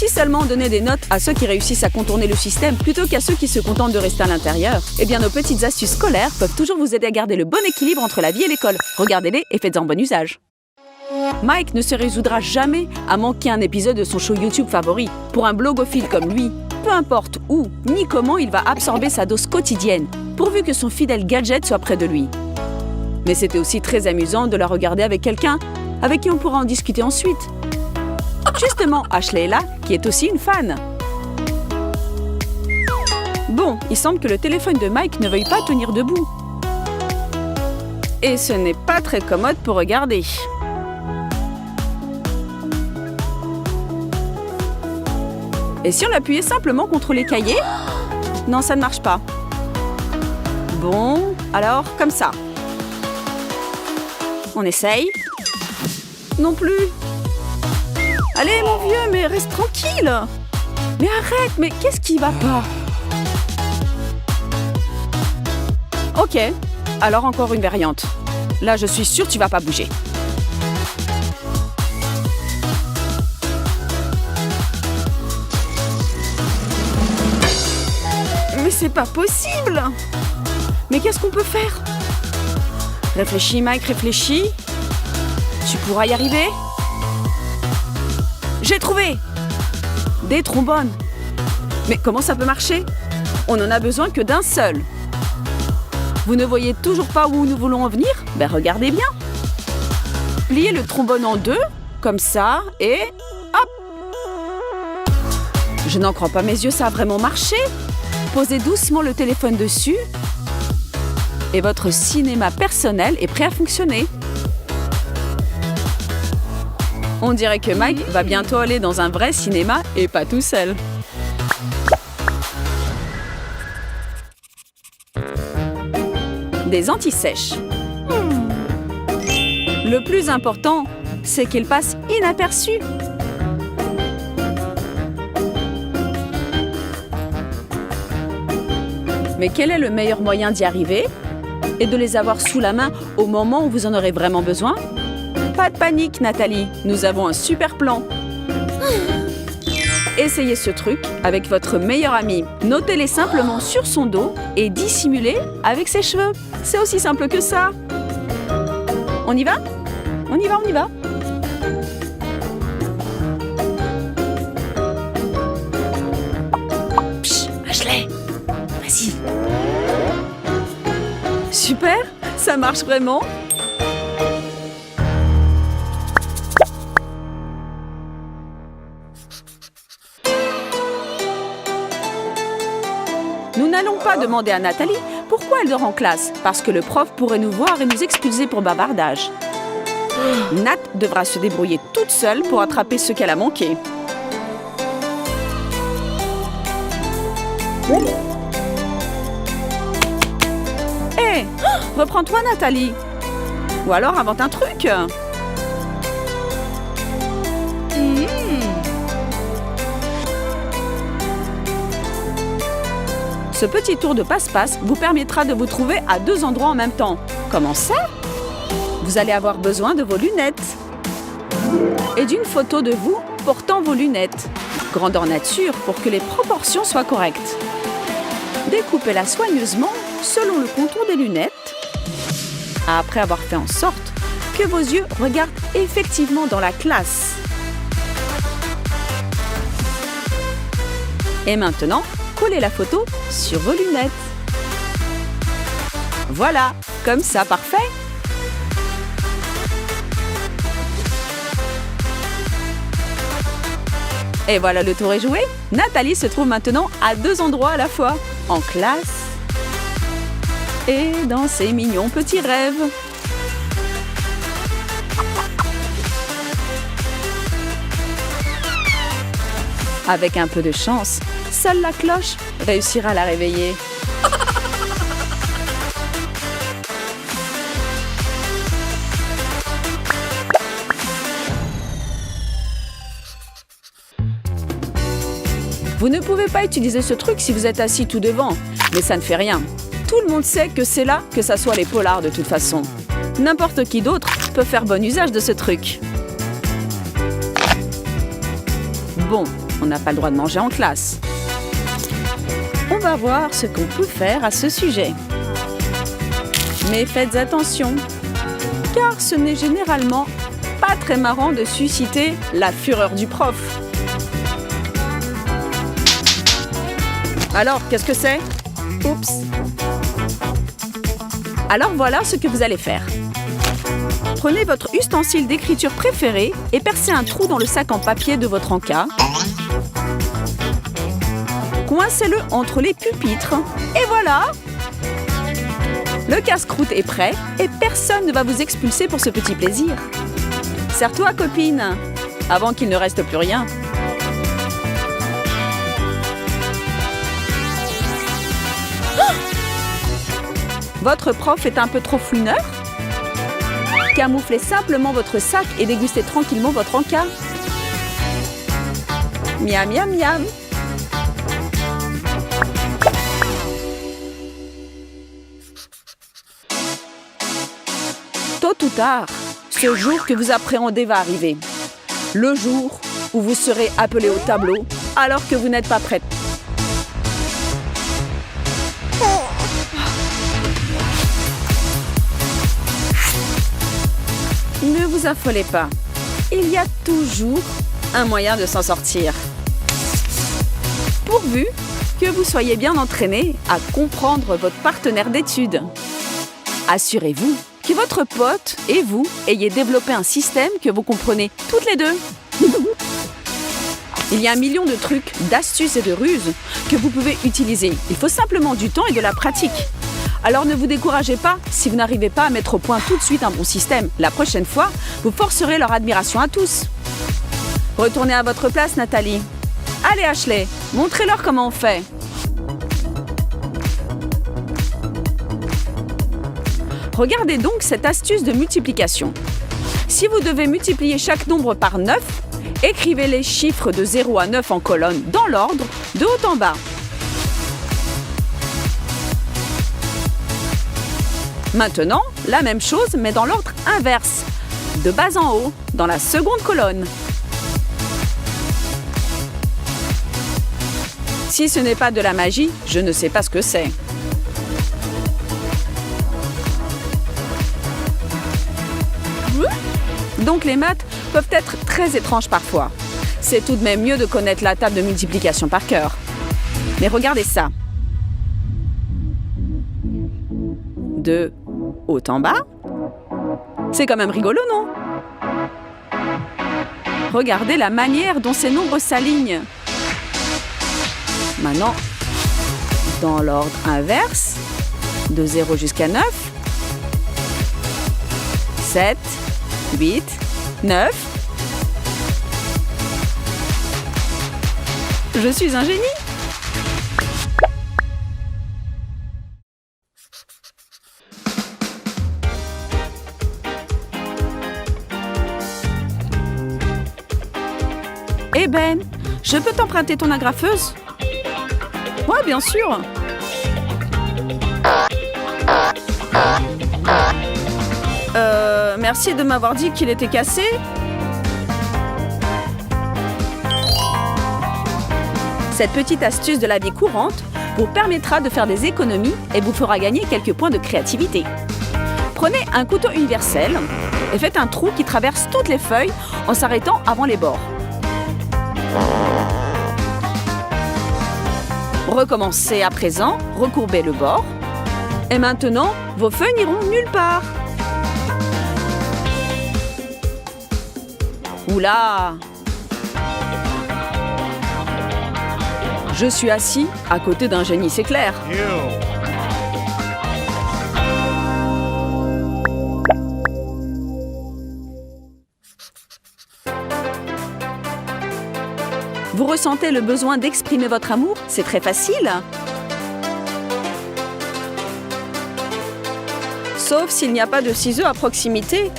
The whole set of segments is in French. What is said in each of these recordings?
Si seulement on donnait des notes à ceux qui réussissent à contourner le système plutôt qu'à ceux qui se contentent de rester à l'intérieur, eh bien nos petites astuces scolaires peuvent toujours vous aider à garder le bon équilibre entre la vie et l'école. Regardez-les et faites-en bon usage. Mike ne se résoudra jamais à manquer un épisode de son show YouTube favori. Pour un blogophile comme lui, peu importe où ni comment il va absorber sa dose quotidienne, pourvu que son fidèle gadget soit près de lui. Mais c'était aussi très amusant de la regarder avec quelqu'un avec qui on pourra en discuter ensuite. Justement, Ashley est là, qui est aussi une fan. Bon, il semble que le téléphone de Mike ne veuille pas tenir debout. Et ce n'est pas très commode pour regarder. Et si on appuyait simplement contre les cahiers? Non, ça ne marche pas. Bon, alors, comme ça. On essaye. Non plus. Allez, mon vieux, mais reste tranquille. Mais arrête, mais qu'est-ce qui va pas? Ok, alors encore une variante. Là, je suis sûre que tu vas pas bouger. Mais c'est pas possible! Mais qu'est-ce qu'on peut faire? Réfléchis, Mike, réfléchis. Tu pourras y arriver? J'ai trouvé! Des trombones. Mais comment ça peut marcher? On n'en a besoin que d'un seul. Vous ne voyez toujours pas où nous voulons en venir? Ben regardez bien. Pliez le trombone en deux, comme ça, et hop! Je n'en crois pas mes yeux, ça a vraiment marché. Posez doucement le téléphone dessus et votre cinéma personnel est prêt à fonctionner. On dirait que Mike va bientôt aller dans un vrai cinéma et pas tout seul. Des anti-sèches. Le plus important, c'est qu'ils passent inaperçus. Mais quel est le meilleur moyen d'y arriver et de les avoir sous la main au moment où vous en aurez vraiment besoin? Pas de panique, Nathalie, nous avons un super plan. Essayez ce truc avec votre meilleur ami. Notez-les simplement sur son dos et dissimulez avec ses cheveux. C'est aussi simple que ça. On y va? On y va, on y va. Psst, Ashley, vas-y. Super, ça marche vraiment. Nous n'allons pas demander à Nathalie pourquoi elle dort en classe, parce que le prof pourrait nous voir et nous expulser pour bavardage. Nat devra se débrouiller toute seule pour attraper ce qu'elle a manqué. Hé, reprends-toi, Nathalie. Ou alors invente un truc. Ce petit tour de passe-passe vous permettra de vous trouver à deux endroits en même temps. Comment ça? Vous allez avoir besoin de vos lunettes. Et d'une photo de vous portant vos lunettes. Grandeur nature pour que les proportions soient correctes. Découpez-la soigneusement selon le contour des lunettes. Après avoir fait en sorte que vos yeux regardent effectivement dans la classe. Et maintenant, collez la photo sur vos lunettes. Voilà, comme ça, parfait. Et voilà, le tour est joué. Nathalie se trouve maintenant à deux endroits à la fois, en classe et dans ses mignons petits rêves. Avec un peu de chance, seule la cloche réussira à la réveiller. Vous ne pouvez pas utiliser ce truc si vous êtes assis tout devant, mais ça ne fait rien. Tout le monde sait que c'est là que s'assoient les polars de toute façon. N'importe qui d'autre peut faire bon usage de ce truc. Bon, on n'a pas le droit de manger en classe. On va voir ce qu'on peut faire à ce sujet. Mais faites attention, car ce n'est généralement pas très marrant de susciter la fureur du prof. Alors, qu'est-ce que c'est? Oups. Alors voilà ce que vous allez faire. Prenez votre ustensile d'écriture préféré et percez un trou dans le sac en papier de votre encas. Coincez-le entre les pupitres. Et voilà! Le casse-croûte est prêt et personne ne va vous expulser pour ce petit plaisir. Serre-toi, copine, avant qu'il ne reste plus rien. Oh! Votre prof est un peu trop fouineur? Camouflez simplement votre sac et dégustez tranquillement votre encas. Miam, miam, miam. Tôt ou tard, ce jour que vous appréhendez va arriver. Le jour où vous serez appelé au tableau alors que vous n'êtes pas prête. Ne vous affolez pas. Il y a toujours un moyen de s'en sortir. Pourvu que vous soyez bien entraîné à comprendre votre partenaire d'études. Assurez-vous que votre pote et vous ayez développé un système que vous comprenez toutes les deux. Il y a un million de trucs, d'astuces et de ruses que vous pouvez utiliser. Il faut simplement du temps et de la pratique. Alors ne vous découragez pas si vous n'arrivez pas à mettre au point tout de suite un bon système. La prochaine fois, vous forcerez leur admiration à tous. Retournez à votre place, Nathalie. Allez, Ashley, montrez-leur comment on fait. Regardez donc cette astuce de multiplication. Si vous devez multiplier chaque nombre par 9, écrivez les chiffres de 0 à 9 en colonne dans l'ordre, de haut en bas. Maintenant, la même chose, mais dans l'ordre inverse, de bas en haut, dans la seconde colonne. Si ce n'est pas de la magie, je ne sais pas ce que c'est. Donc les maths peuvent être très étranges parfois. C'est tout de même mieux de connaître la table de multiplication par cœur. Mais regardez ça. De haut en bas. C'est quand même rigolo, non? Regardez la manière dont ces nombres s'alignent. Maintenant, dans l'ordre inverse, de 0 jusqu'à 9, 7, 8, 9. Je suis un génie! Eh Ben, je peux t'emprunter ton agrafeuse? Ouais, bien sûr. Merci de m'avoir dit qu'il était cassé. Cette petite astuce de la vie courante vous permettra de faire des économies et vous fera gagner quelques points de créativité. Prenez un couteau universel et faites un trou qui traverse toutes les feuilles en s'arrêtant avant les bords. Recommencez à présent, recourbez le bord. Et maintenant, vos feuilles n'iront nulle part. Oula! Je suis assis à côté d'un génie, c'est clair. Vous ressentez le besoin d'exprimer votre amour? C'est très facile. Sauf s'il n'y a pas de ciseaux à proximité.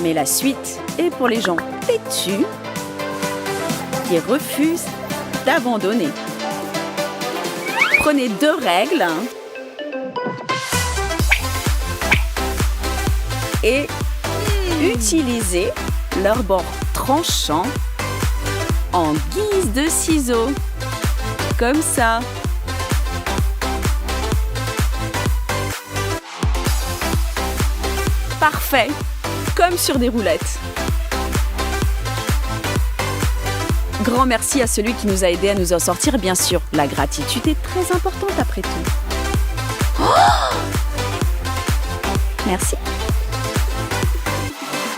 Mais la suite est pour les gens têtus qui refusent d'abandonner. Prenez 2 règles et utilisez leur bord tranchant en guise de ciseaux. Comme ça. Parfait, comme sur des roulettes. Grand merci à celui qui nous a aidés à nous en sortir, bien sûr. La gratitude est très importante après tout. Oh! Merci.